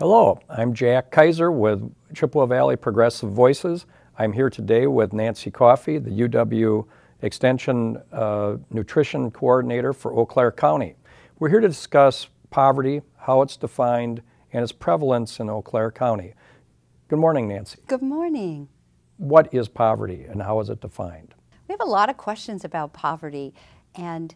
Hello, I'm Jack Kaiser with Chippewa Valley Progressive Voices. I'm here today with Nancy Coffey, the UW Extension Nutrition Coordinator for Eau Claire County. We're here to discuss poverty, how it's defined, and its prevalence in Eau Claire County. Good morning, Nancy. Good morning. What is poverty and how is it defined? We have a lot of questions about poverty, and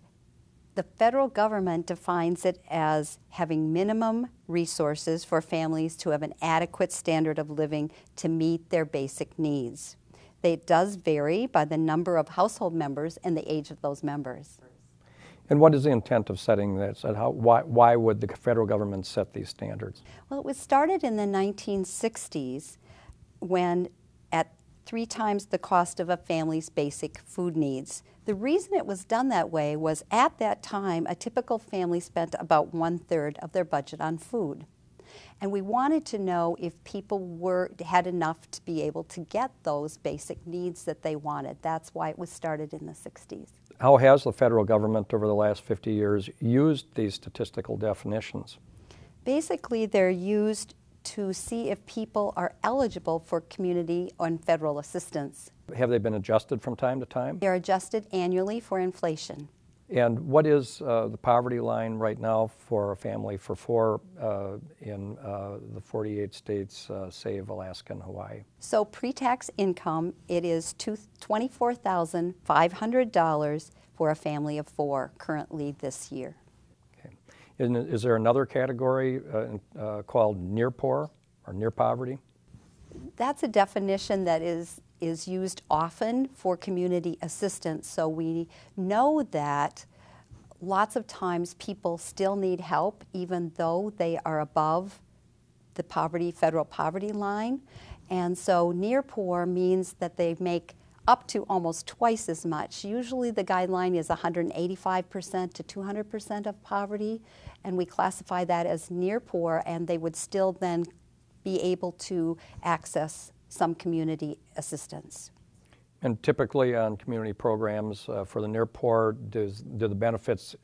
the federal government defines it as having minimum resources for families to have an adequate standard of living to meet their basic needs. It does vary by the number of household members and the age of those members. And what is the intent of setting this? Why would the federal government set these standards? Well, it was started in the 1960s when at 3 times the cost of a family's basic food needs. The reason it was done that way was at that time, a typical family spent about 1/3 of their budget on food. And we wanted to know if people had enough to be able to get those basic needs that they wanted. That's why it was started in the 60s. How has the federal government over the last 50 years used these statistical definitions? Basically, they're used to see if people are eligible for community and federal assistance. Have they been adjusted from time to time? They're adjusted annually for inflation. And what is the poverty line right now for a family for four in the 48 states, save Alaska and Hawaii? So pre-tax income, it is $24,500 for a family of 4 currently this year. Okay. Is there another category called near poor or near poverty? That's a definition that is used often for community assistance. So we know that lots of times people still need help even though they are above the federal poverty line. And so near poor means that they make up to almost twice as much. Usually the guideline is 185% to 200% of poverty, and we classify that as near poor, and they would still then be able to access some community assistance. And typically on community programs for the near poor, do the benefits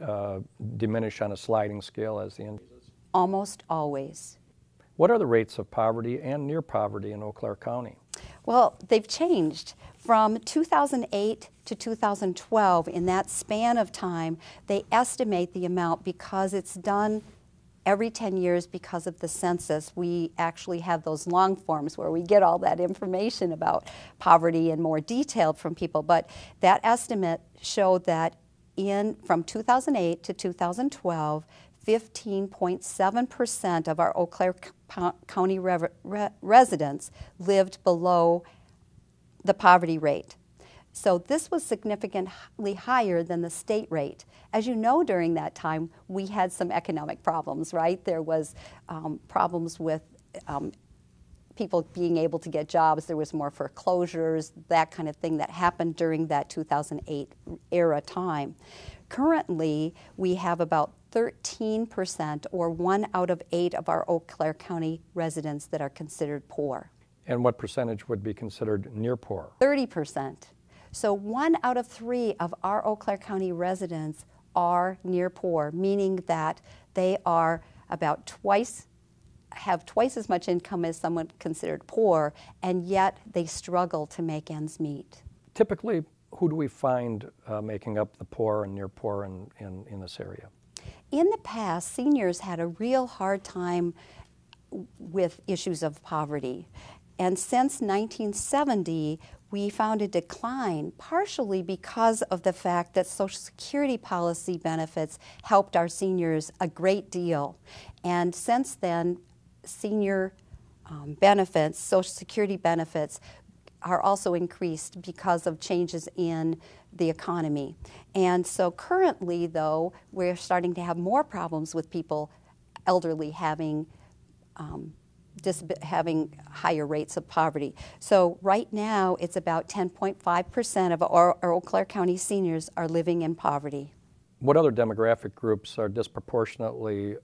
diminish on a sliding scale as the increases? Almost always. What are the rates of poverty and near poverty in Eau Claire County? Well, they've changed. From 2008 to 2012, in that span of time, they estimate the amount because it's done every 10 years because of the census. We actually have those long forms where we get all that information about poverty and more detailed from people. But that estimate showed that from 2008 to 2012, 15.7% of our Eau Claire County residents lived below the poverty rate. So this was significantly higher than the state rate. As you know, during that time, we had some economic problems, right? There was problems with people being able to get jobs. There was more foreclosures, that kind of thing that happened during that 2008 era time. Currently, we have about 13%, or 1 out of 8 of our Eau Claire County residents that are considered poor. And what percentage would be considered near poor? 30%. So 1 out of 3 of our Eau Claire County residents are near poor, meaning that they are have twice as much income as someone considered poor, and yet they struggle to make ends meet. Typically, who do we find making up the poor and near poor in this area? In the past, seniors had a real hard time with issues of poverty. And since 1970, we found a decline, partially because of the fact that Social Security policy benefits helped our seniors a great deal. And since then, senior benefits, Social Security benefits, are also increased because of changes in the economy. And so currently, though, we're starting to have more problems with people, elderly, having higher rates of poverty. So right now, it's about 10.5% of our Eau Claire County seniors are living in poverty. What other demographic groups are disproportionately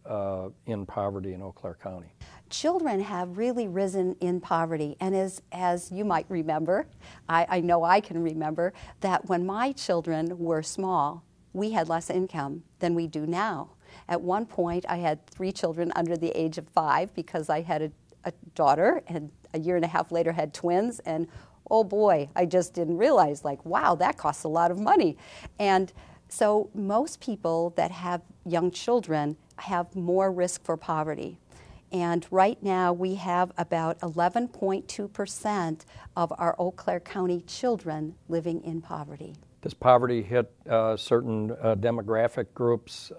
in poverty in Eau Claire County? Children have really risen in poverty, and as you might remember, I know I can remember, that when my children were small, we had less income than we do now. At one point, I had 3 children under the age of 5 because I had a daughter, and a year and a half later had twins, and oh boy, I just didn't realize, like, wow, that costs a lot of money. And so most people that have young children have more risk for poverty. And right now we have about 11.2% of our Eau Claire County children living in poverty. Does poverty hit certain demographic groups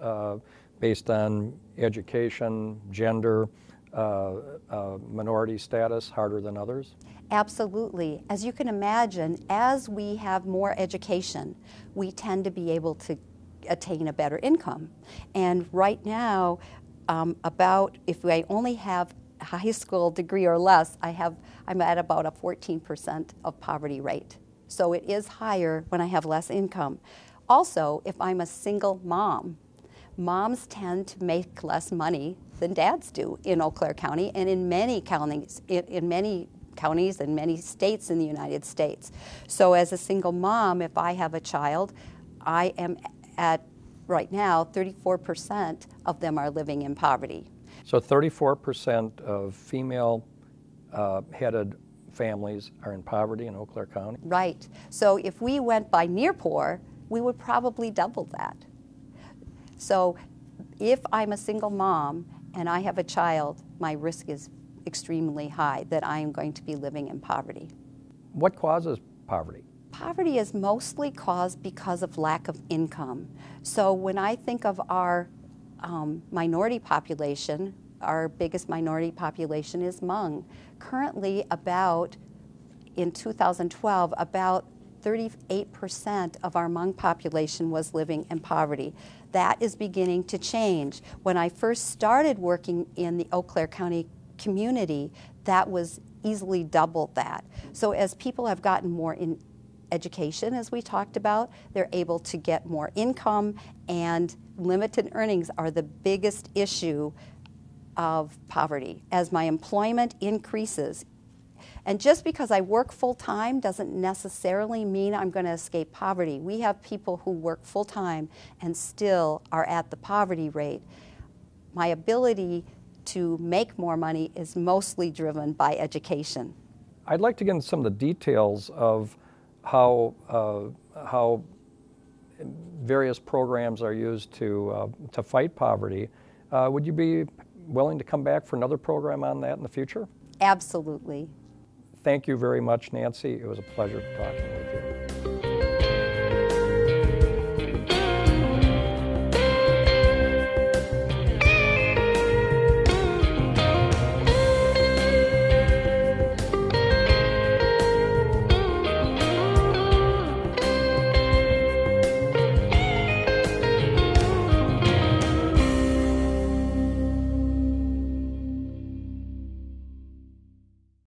based on education, gender, minority status harder than others? Absolutely. As you can imagine, as we have more education, we tend to be able to attain a better income. And right now, if I only have a high school degree or less, I'm at about a 14% of poverty rate. So it is higher when I have less income. Also, if I'm a single mom, moms tend to make less money than dads do in Eau Claire County and in many counties, and many states in the United States. So as a single mom, if I have a child, I am at, right now, 34% of them are living in poverty. So 34% of female headed families are in poverty in Eau Claire County? Right. So if we went by near poor, we would probably double that. So if I'm a single mom and I have a child, my risk is extremely high that I am going to be living in poverty. What causes poverty? Poverty is mostly caused because of lack of income. So when I think of our minority population, our biggest minority population is Hmong. Currently, in 2012, about 38% of our Hmong population was living in poverty. That is beginning to change. When I first started working in the Eau Claire County community, that was easily double that. So as people have gotten more in education, as we talked about, they're able to get more income, and limited earnings are the biggest issue of poverty. As my employment increases, and just because I work full-time doesn't necessarily mean I'm going to escape poverty. We have people who work full-time and still are at the poverty rate. My ability to make more money is mostly driven by education. I'd like to get into some of the details of how various programs are used to fight poverty. Would you be willing to come back for another program on that in the future? Absolutely. Thank you very much, Nancy. It was a pleasure talking with you.